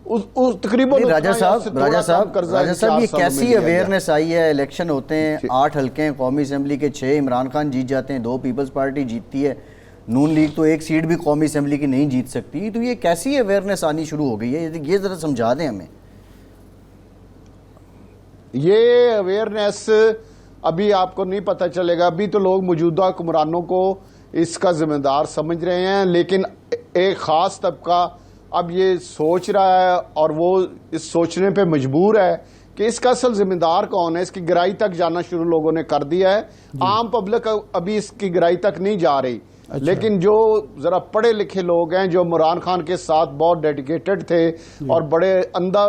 उस तकरीबन राजा साहब ये कैसी अवेयरनेस आई है? इलेक्शन होते हैं, 8 हल्के हैं कौमी असेंबली के, 6 इमरान खान जीत जाते हैं, 2 पीपल्स पार्टी जीतती है, नून लीग तो 1 सीट भी कौमी असेंबली की नहीं जीत सकती। तो ये कैसी अवेयरनेस आनी शुरू हो गई है, ये जरा समझा दें हमें। ये अवेयरनेस अभी आपको नहीं पता चलेगा। अभी तो लोग मौजूदा हुक्मरानों को इसका जिम्मेदार समझ रहे हैं, लेकिन एक खास तबका अब ये सोच रहा है, और वो इस सोचने पे मजबूर है कि इसका असल जिम्मेदार कौन है। इसकी गहराई तक जाना शुरू लोगों ने कर दिया है। आम पब्लिक अभी इसकी गहराई तक नहीं जा रही। अच्छा। लेकिन जो जरा पढ़े लिखे लोग हैं, जो इमरान खान के साथ बहुत डेडिकेटेड थे और बड़े अंधा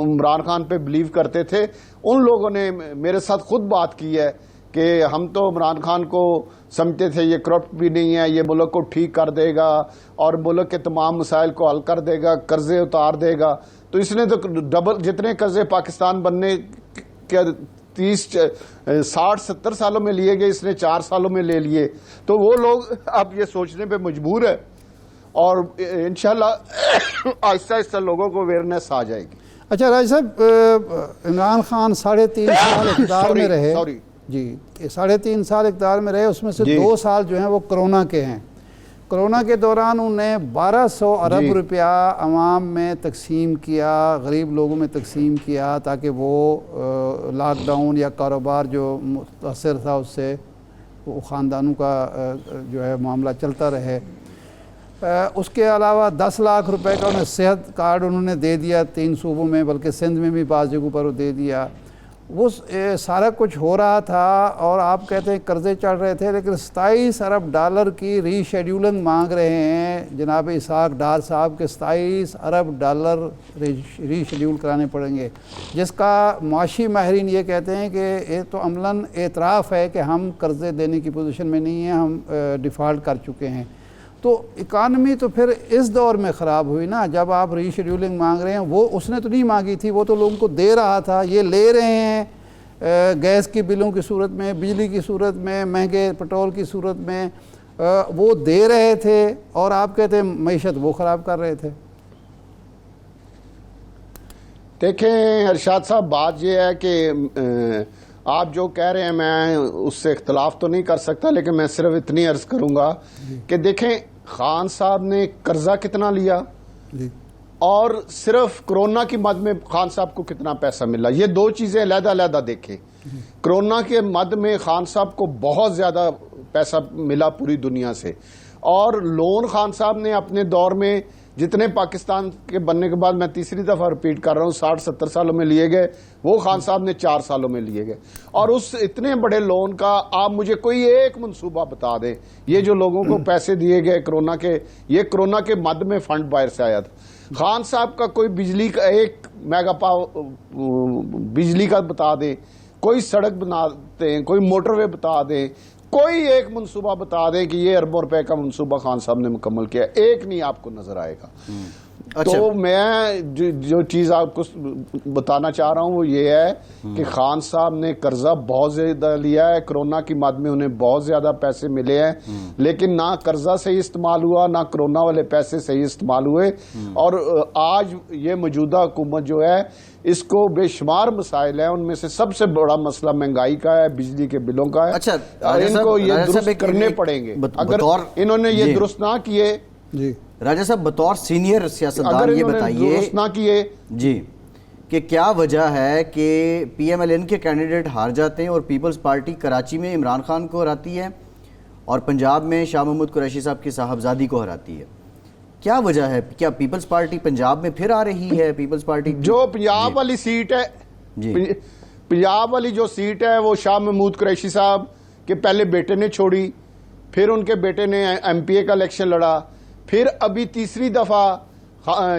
इमरान खान पे बिलीव करते थे, उन लोगों ने मेरे साथ खुद बात की है कि हम तो इमरान खान को समझते थे ये करप्ट भी नहीं है, ये मुल्क को ठीक कर देगा और मुल्क के तमाम मसाइल को हल कर देगा, कर्जे उतार देगा। तो इसने तो डबल जितने कर्जे पाकिस्तान बनने के 60-70 सालों में लिए गए, इसने 4 सालों में ले लिए। तो वो लोग अब ये सोचने पे मजबूर है, और इंशाल्लाह आहिस्ता आहिस्ता लोगों को अवेयरनेस आ जाएगी। अच्छा राज साहब, इमरान खान 3.5 साल इक़्तिदार में रहे जी, 3.5 साल इक़्तिदार में रहे, उसमें से 2 साल जो हैं वो कोरोना के हैं। कोरोना के दौरान उन्होंने 1200 अरब रुपया आवाम में तकसीम किया, गरीब लोगों में तकसीम किया, ताकि वो लॉकडाउन या कारोबार जो मुतासर था उससे वो ख़ानदानों का जो है मामला चलता रहे। उसके अलावा 10 लाख रुपए का उन्हें सेहत कार्ड उन्होंने दे दिया 3 सूबों में, बल्कि सिंध में भी बाज़ जगहों पर वो दे दिया। वो सारा कुछ हो रहा था, और आप कहते हैं कर्जे चढ़ रहे थे, लेकिन 27 अरब डॉलर की रीशेड्यूलिंग मांग रहे हैं जनाब इसहाक डार साहब के। 27 अरब डॉलर रीशेड्यूल कराने पड़ेंगे, जिसका माशी माहरीन ये कहते हैं कि ये तो अमलन एतराफ़ है कि हम कर्जे देने की पोजीशन में नहीं हैं, हम डिफ़ॉल्ट कर चुके हैं। तो इकानमी तो फिर इस दौर में ख़राब हुई ना, जब आप रीशेड्यूलिंग मांग रहे हैं। वो उसने तो नहीं मांगी थी, वो तो लोगों को दे रहा था। ये ले रहे हैं गैस की बिलों की सूरत में, बिजली की सूरत में, महंगे पेट्रोल की सूरत में, वो दे रहे थे, और आप कहते हैं मईशत वो ख़राब कर रहे थे। देखें अरशाद साहब, बात यह है कि आप जो कह रहे हैं मैं उससे इख्तलाफ तो नहीं कर सकता, लेकिन मैं सिर्फ इतनी अर्ज करूंगा कि देखें खान साहब ने कर्जा कितना लिया और सिर्फ कोरोना की मद में खान साहब को कितना पैसा मिला, ये 2 चीजें अलग-अलग देखें। कोरोना के मद में खान साहब को बहुत ज्यादा पैसा मिला पूरी दुनिया से, और लोन खान साहब ने अपने दौर में जितने पाकिस्तान के बनने के बाद, मैं तीसरी दफा रिपीट कर रहा हूं, 60-70 सालों में लिए गए, वो खान साहब ने 4 सालों में लिए गए। और उस इतने बड़े लोन का आप मुझे कोई एक मंसूबा बता दें। ये जो लोगों को पैसे दिए गए कोरोना के, ये कोरोना के मद में फंड बाहर से आया था। खान साहब का कोई बिजली का 1 मेगा पावर बिजली का बता दें, कोई सड़क बना दें, कोई मोटरवे बता दें, कोई एक मंसूबा बता दें कि ये अरबों रुपए का मंसूबा खान साहब ने मुकम्मल किया, एक नहीं आपको नजर आएगा। अच्छा। तो मैं जो चीज आपको बताना चाह रहा हूं वो ये है कि खान साहब ने कर्जा बहुत ज्यादा लिया है, कोरोना की मद में उन्हें बहुत ज्यादा पैसे मिले हैं, लेकिन ना कर्जा सही इस्तेमाल हुआ, ना कोरोना वाले पैसे सही इस्तेमाल हुए। और आज ये मौजूदा हुकूमत जो है इसको बेशुमार मसाइल है, उनमें से सबसे बड़ा मसला महंगाई का है, बिजली के बिलों का है। अच्छा, और इनको ये दुरुस्त करने एक पड़ेंगे। अगर बतौर इन्होंने ये जी। दुरुस्त ना किए, जी राजा साहब बतौर सीनियर सियासतदान अगर ये इन्होंने बताइए दुरुस्त ना किए जी कि क्या वजह है कि PMLN के कैंडिडेट हार जाते हैं और पीपल्स पार्टी कराची में इमरान खान को हराती है और पंजाब में शाह महमूद कुरैशी साहब की साहबजादी को हराती है? क्या वजह है? क्या पीपल्स पार्टी पंजाब में फिर आ रही है? पीपल्स पार्टी जो पंजाब वाली सीट है, जी। पंजाब वाली जो सीट है वो शाह महमूद कुरैशी साहब के पहले बेटे ने छोड़ी, फिर उनके बेटे ने MPA का इलेक्शन लड़ा, फिर अभी तीसरी दफा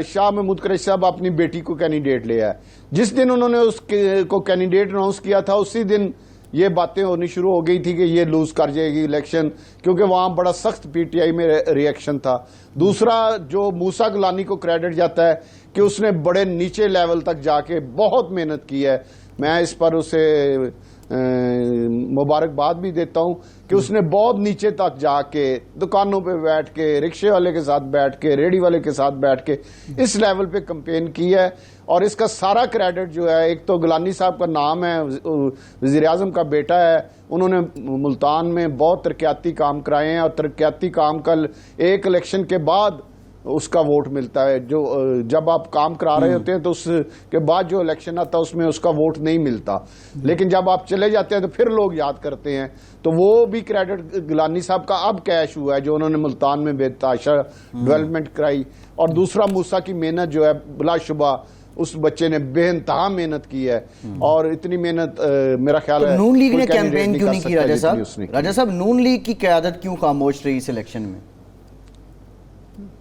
शाह महमूद कुरैशी साहब अपनी बेटी को कैंडिडेट ले आए। जिस दिन उन्होंने उसको कैंडिडेट अनाउंस किया था उसी दिन ये बातें होनी शुरू हो गई थी कि ये लूज कर जाएगी इलेक्शन, क्योंकि वहां बड़ा सख्त PTI में रिएक्शन था। दूसरा जो मूसा गिलानी को क्रेडिट जाता है कि उसने बड़े नीचे लेवल तक जाके बहुत मेहनत की है, मैं इस पर उसे मुबारकबाद भी देता हूं कि उसने बहुत नीचे तक जाके दुकानों पे बैठ के, रिक्शे वाले के साथ बैठ के, रेडी वाले के साथ बैठ के इस लेवल पे कैंपेन की है। और इसका सारा क्रेडिट जो है, एक तो गिलानी साहब का नाम है, वजीर आजम का बेटा है, उन्होंने मुल्तान में बहुत तरक्याती काम कराए हैं और तरक्याती काम कल एक इलेक्शन के बाद उसका वोट मिलता है। जो जब आप काम करा रहे होते हैं तो उसके बाद जो इलेक्शन आता है उसमें उसका वोट नहीं मिलता, लेकिन जब आप चले जाते हैं तो फिर लोग याद करते हैं। तो वो भी क्रेडिट गिलानी साहब का अब कैश हुआ है जो उन्होंने मुल्तान में बेताशा डेवलपमेंट कराई। और दूसरा मूसा की मेहनत जो है, बिलाशुबा उस बच्चे ने बेइंतहा मेहनत की है और इतनी मेहनत मेरा ख्याल है नून लीग कोई ने कैंडिडेट कैंपेन नहीं क्यों कर नहीं की? सकता राजा जितनी साहब, उसने की। राजा साहब, नून लीग की क़यादत क्यों खामोश रही इस इलेक्शन में?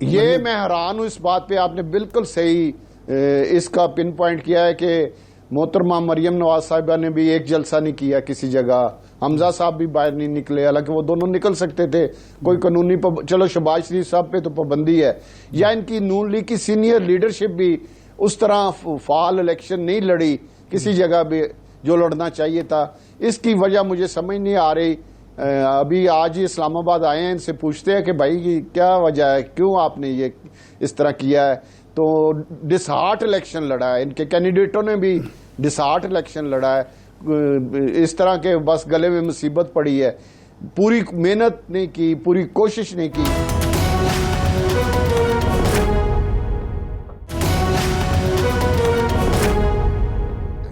ये मैं हैरान हूं इस बात पे, आपने बिल्कुल सही इसका पिन पॉइंट किया है कि मोहतरमा मरियम नवाज साहिबा ने भी एक जलसा नहीं किया किसी जगह, हमजा साहब भी बाहर नहीं निकले, हालांकि वो दोनों निकल सकते थे, कोई कानूनी चलो शहबाज शरीफ साहब पे तो पाबंदी है, या इनकी नून लीग की सीनियर लीडरशिप भी उस तरह फाल इलेक्शन नहीं लड़ी किसी जगह भी जो लड़ना चाहिए था। इसकी वजह मुझे समझ नहीं आ रही। अभी आज ही इस्लामाबाद आए हैं, इनसे पूछते हैं कि भाई क्या वजह है, क्यों आपने ये इस तरह किया है। तो डिसहार्ट इलेक्शन लड़ा है, इनके कैंडिडेटों ने भी डिसहार्ट इलेक्शन लड़ा है, इस तरह के बस गले में मुसीबत पड़ी है, पूरी मेहनत नहीं की, पूरी कोशिश नहीं की।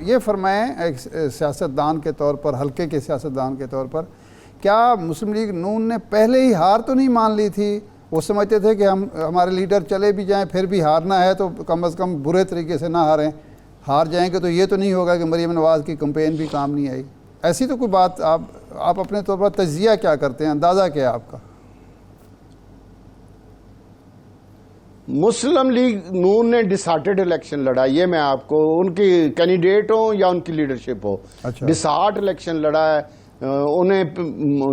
ये फरमाएं एक सियासतदान के तौर पर, हल्के के सियासतदान के तौर पर, क्या मुस्लिम लीग नून ने पहले ही हार तो नहीं मान ली थी? वो समझते थे कि हमारे लीडर चले भी जाएं फिर भी हारना है तो कम से कम बुरे तरीके से ना हारें, हार जाएंगे तो ये तो नहीं होगा कि मरियम नवाज़ की कैंपेन भी काम नहीं आई। ऐसी तो कोई बात आप अपने तौर पर तजिया क्या करते हैं, अंदाज़ा क्या है आपका? मुस्लिम लीग नून ने डिसहार्टेड इलेक्शन लड़ा, ये मैं आपको, उनकी कैंडिडेट हो या उनकी लीडरशिप हो, अच्छा। डिसहार्ट इलेक्शन लड़ा है। उन्हें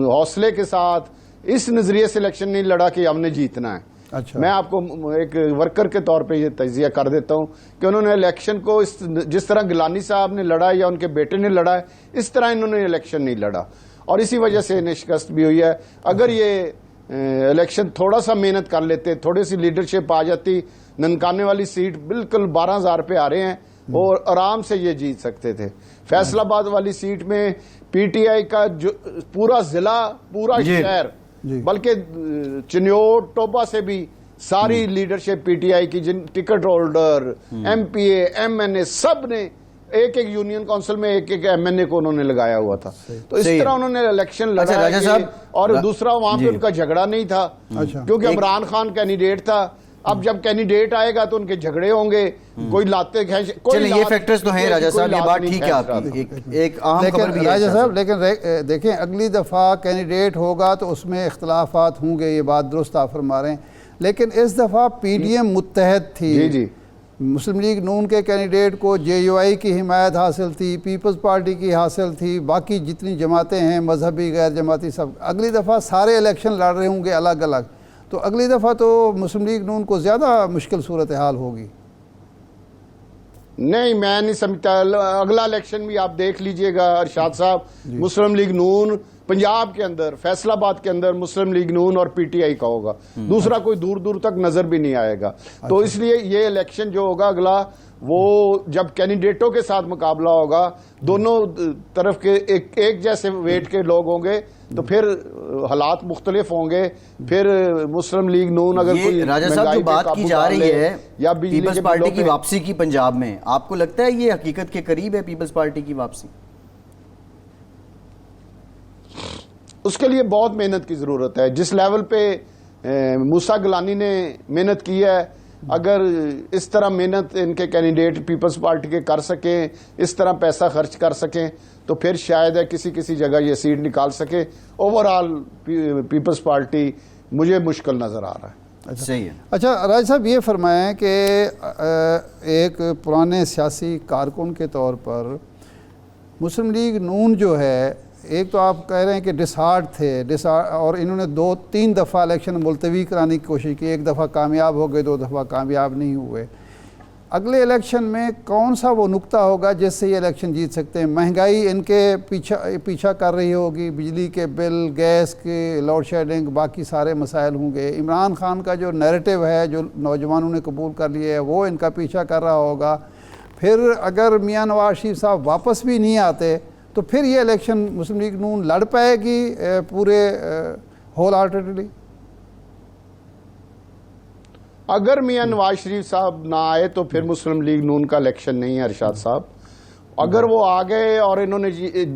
हौसले के साथ इस नजरिए से इलेक्शन नहीं लड़ा कि हमने जीतना है। अच्छा। मैं आपको एक वर्कर के तौर पे ये तजिया कर देता हूं कि उन्होंने इलेक्शन को जिस तरह गिलानी साहब ने लड़ा या उनके बेटे ने लड़ा है, इस तरह इन्होंने इलेक्शन नहीं लड़ा और इसी वजह से इन्हें शिकस्त भी हुई है। अगर ये इलेक्शन थोड़ा सा मेहनत कर लेते, थोड़ी सी लीडरशिप आ जाती, ननकाने वाली सीट बिल्कुल 12,000 पे आ रहे हैं और आराम से ये जीत सकते थे। फैसलाबाद वाली सीट में PTI का जो पूरा जिला, पूरा शहर, बल्कि चिन्योट टोबा से भी सारी लीडरशिप PTI की, जिन टिकट होल्डर, MPA, MNA, सब ने एक एक यूनियन काउंसिल में एक एक MNA को उन्होंने लगाया हुआ था। तो इस तरह उन्होंने इलेक्शन लड़ा है। और दूसरा वहां पे उनका झगड़ा नहीं था, क्योंकि इमरान खान कैंडिडेट था। अब जब कैंडिडेट आएगा तो उनके झगड़े होंगे, कोई लाते खींच, चलिए ये फैक्टर्स तो हैं राजा साहब, ये बात ठीक है आपकी, एक अहम खबर भी है राजा साहब। लेकिन देखें, अगली दफ़ा कैंडिडेट होगा तो उसमें इख्तलाफात होंगे, ये बात दुरुस्त आप फरमा रहे हैं, लेकिन इस दफ़ा PDM मुत्तहद थी। जी जी, मुस्लिम लीग नून के कैंडिडेट को JUI की हिमायत हासिल थी, पीपल्स पार्टी की हासिल थी, बाकी जितनी जमातें हैं मजहबी गैर जमाती सब। अगली दफ़ा सारे इलेक्शन लड़ रहे होंगे अलग अलग, तो अगली दफ़ा तो मुस्लिम लीग नून को ज़्यादा मुश्किल सूरत हाल होगी। नहीं, मैं नहीं समझता। अगला इलेक्शन भी आप देख लीजिएगा अरशाद साहब, मुस्लिम लीग नून पंजाब के अंदर, फैसलाबाद के अंदर मुस्लिम लीग नून और पीटीआई का होगा, दूसरा कोई दूर दूर तक नजर भी नहीं आएगा। तो इसलिए ये इलेक्शन जो होगा अगला, वो जब कैंडिडेटों के साथ मुकाबला होगा, दोनों तरफ के एक जैसे वेट के लोग होंगे, तो फिर हालात मुख्तलिफ होंगे। फिर मुस्लिम लीग नून अगर कोई राजा साहब जो बात की जा रही है या पीपल्स पार्टी की वापसी की पंजाब में, आपको लगता है ये हकीकत के करीब है पीपल्स पार्टी की वापसी? उसके लिए बहुत मेहनत की जरूरत है। जिस लेवल पे मूसा गिलानी ने मेहनत की है, अगर इस तरह मेहनत इनके कैंडिडेट पीपल्स पार्टी के कर सकें, इस तरह पैसा खर्च कर सकें, तो फिर शायद है किसी किसी जगह ये सीट निकाल सके। ओवरऑल पीपल्स पार्टी मुझे मुश्किल नजर आ रहा है। अच्छा, सही है। अच्छा राज साहब, ये फरमाएं कि एक पुराने सियासी कारकुन के तौर पर मुस्लिम लीग नून जो है, एक तो आप कह रहे हैं कि डिसहार्ड थे, और इन्होंने 2-3 दफ़ा इलेक्शन मुलतवी कराने की कोशिश की, एक दफ़ा कामयाब हो गए, 2 दफ़ा कामयाब नहीं हुए। अगले इलेक्शन में कौन सा वो नुक्ता होगा जिससे ये इलेक्शन जीत सकते हैं? महंगाई इनके पीछा कर रही होगी, बिजली के बिल, गैस के लोड शेडिंग, बाकी सारे मसाइल होंगे। इमरान खान का जो नैरेटिव है, जो नौजवानों ने कबूल कर लिया है, वो इनका पीछा कर रहा होगा। फिर अगर मियाँ नवाज शरीफ साहब वापस भी नहीं आते, तो फिर ये इलेक्शन मुस्लिम लीग नून लड़ पाएगी पूरे होल हार्टेडली? अगर मियां नवाज शरीफ साहब ना आए तो फिर मुस्लिम लीग नून का इलेक्शन नहीं है अरशाद साहब। अगर वो आ गए और इन्होंने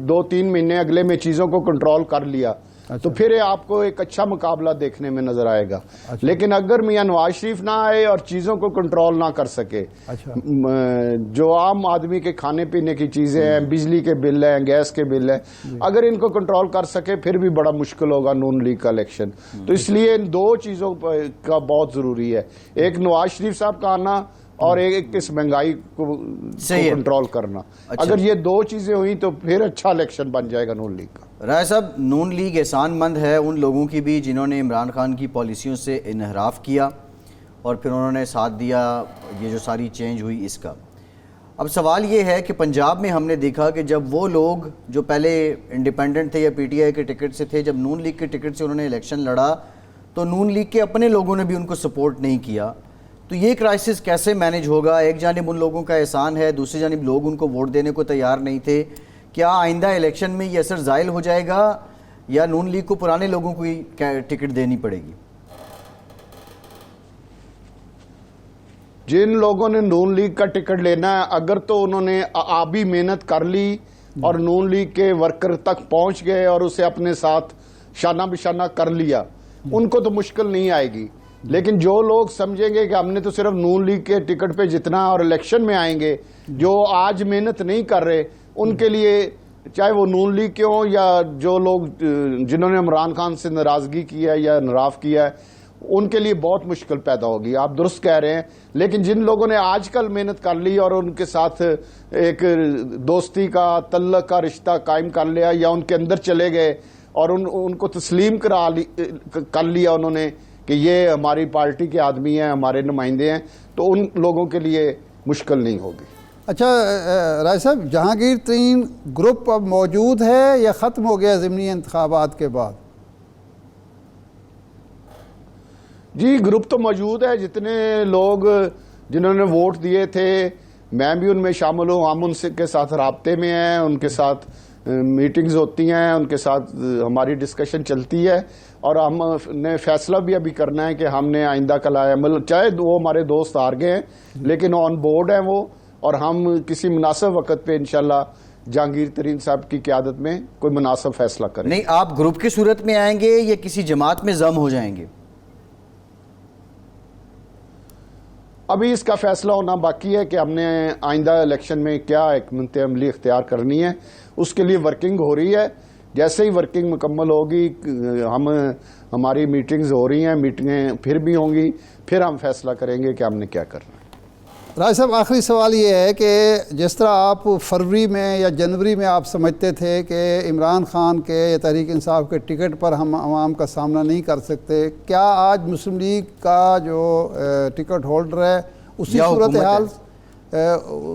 2-3 महीने अगले में चीजों को कंट्रोल कर लिया, तो फिर आपको एक अच्छा मुकाबला देखने में नजर आएगा। लेकिन अगर मियां नवाज शरीफ ना आए और चीजों को कंट्रोल ना कर सके, जो आम आदमी के खाने पीने की चीजें हैं, बिजली के बिल हैं, गैस के बिल हैं, अगर इनको कंट्रोल कर सके, फिर भी बड़ा मुश्किल होगा नून लीग का इलेक्शन। तो इसलिए इन 2 चीजों का बहुत जरूरी है, एक नवाज शरीफ साहब का आना और एक इस महंगाई को कंट्रोल करना। अगर ये 2 चीजें हुई तो फिर अच्छा इलेक्शन बन जाएगा नून लीग का। राय साहब, नून लीग एहसानमंद है उन लोगों की भी जिन्होंने इमरान खान की पॉलिसियों से इनहराफ किया और फिर उन्होंने साथ दिया ये जो सारी चेंज हुई इसका। अब सवाल ये है कि पंजाब में हमने देखा कि जब वो लोग जो पहले इंडिपेंडेंट थे या पीटीआई के टिकट से थे, जब नून लीग के टिकट से उन्होंने इलेक्शन लड़ा, तो नून लीग के अपने लोगों ने भी उनको सपोर्ट नहीं किया। तो ये क्राइसिस कैसे मैनेज होगा? एक जानिब उन लोगों का एहसान है, दूसरी जानिब लोग उनको वोट देने को तैयार नहीं थे। क्या आइंदा इलेक्शन में ये असर ज़ायल हो जाएगा या नून लीग को पुराने लोगों को ही टिकट देनी पड़ेगी? जिन लोगों ने नून लीग का टिकट लेना है, अगर तो उन्होंने आबी मेहनत कर ली और नून लीग के वर्कर तक पहुंच गए और उसे अपने साथ शाना बिशाना कर लिया, उनको तो मुश्किल नहीं आएगी। लेकिन जो लोग समझेंगे कि हमने तो सिर्फ नून लीग के टिकट पे जितना और इलेक्शन में आएंगे, जो आज मेहनत नहीं कर रहे, उनके लिए, चाहे वो नून लीग के हों या जो लोग जिन्होंने इमरान खान से नाराजगी की है या नराफ किया है, उनके लिए बहुत मुश्किल पैदा होगी। आप दुरुस्त कह रहे हैं। लेकिन जिन लोगों ने आजकल मेहनत कर ली और उनके साथ एक दोस्ती का, तल्लक का रिश्ता कायम कर लिया या उनके अंदर चले गए और उनको तस्लीम कर लिया उन्होंने कि ये हमारी पार्टी के आदमी हैं, हमारे नुमाइंदे हैं, तो उन लोगों के लिए मुश्किल नहीं होगी। अच्छा राज साहब, जहांगीर तरीन ग्रुप अब मौजूद है या ख़त्म हो गया ज़िमनी इंतखाबात के बाद? जी, ग्रुप तो मौजूद है। जितने लोग जिन्होंने वोट दिए थे, मैं भी उनमें शामिल हूँ। हम उनके साथ राब्ते में हैं, उनके साथ मीटिंग्स होती हैं, उनके साथ हमारी डिस्कशन चलती है और हमने फैसला भी अभी करना है कि हमने आइंदा का लाएमल, चाहे वो हमारे दोस्त हार गए हैं, लेकिन ऑन बोर्ड हैं वो, और हम किसी मुनासिब वक्त पे इंशाल्लाह जहांगीर तरीन साहब की क़यादत में कोई मुनासिब फैसला करें। नहीं, आप ग्रुप की सूरत में आएंगे या किसी जमात में जम हो जाएंगे? अभी इसका फैसला होना बाकी है कि हमने आइंदा इलेक्शन में क्या एक मुंतअमली इख्तियार करनी है। उसके लिए वर्किंग हो रही है। जैसे ही वर्किंग मुकम्मल होगी, हमारी मीटिंग्स हो रही हैं, मीटिंगें फिर भी होंगी, फिर हम फैसला करेंगे कि हमने क्या करना है। राज साहब, आखिरी सवाल ये है कि जिस तरह आप फरवरी में या जनवरी में आप समझते थे कि इमरान खान के या तहरीक इंसाफ के टिकट पर हम आवाम का सामना नहीं कर सकते, क्या आज मुस्लिम लीग का जो टिकट होल्डर है उसी या सूरत हुकूमत हाल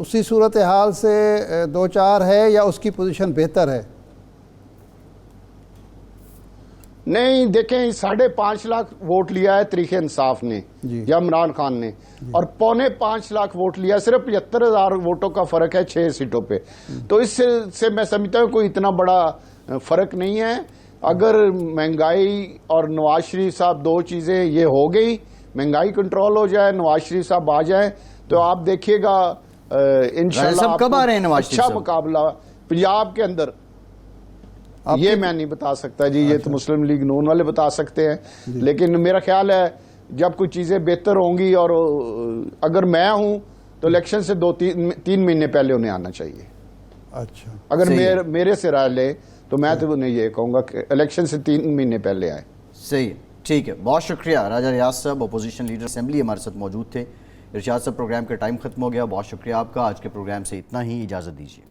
उसी सूरत हाल से दो चार है या उसकी पोजीशन बेहतर है? नहीं, देखें 5.5 लाख वोट लिया है तरीके इंसाफ ने जी। या इमरान खान ने, और 4.25 लाख वोट लिया, सिर्फ 75,000 वोटों का फर्क है 6 सीटों पे। तो इससे मैं समझता हूँ कोई इतना बड़ा फर्क नहीं है। अगर महंगाई और नवाज शरीफ साहब, दो चीजें ये हो गई, महंगाई कंट्रोल हो जाए, नवाज शरीफ साहब आ जाए, तो आप देखिएगा इंशाल्लाह कब आ रहे हैं नवाज शरीफ अच्छा साहब? मुकाबला पंजाब के अंदर। ये मैं नहीं बता सकता जी, ये तो मुस्लिम लीग नून वाले बता सकते हैं, लेकिन मेरा ख्याल है जब कुछ चीजें बेहतर होंगी, और अगर मैं हूं तो इलेक्शन से 2-3 महीने पहले उन्हें आना चाहिए। अच्छा, अगर मेरे से राय ले तो मैं तो उन्हें ये कहूंगा कि इलेक्शन से 3 महीने पहले आए। सही है, ठीक है, बहुत शुक्रिया। राजा रियाज साहब अपोजिशन लीडर असेंबली हमारे साथ मौजूद थे। इरशाद साहब, प्रोग्राम का टाइम खत्म हो गया, बहुत शुक्रिया आपका। आज के प्रोग्राम से इतना ही, इजाज़त दीजिए।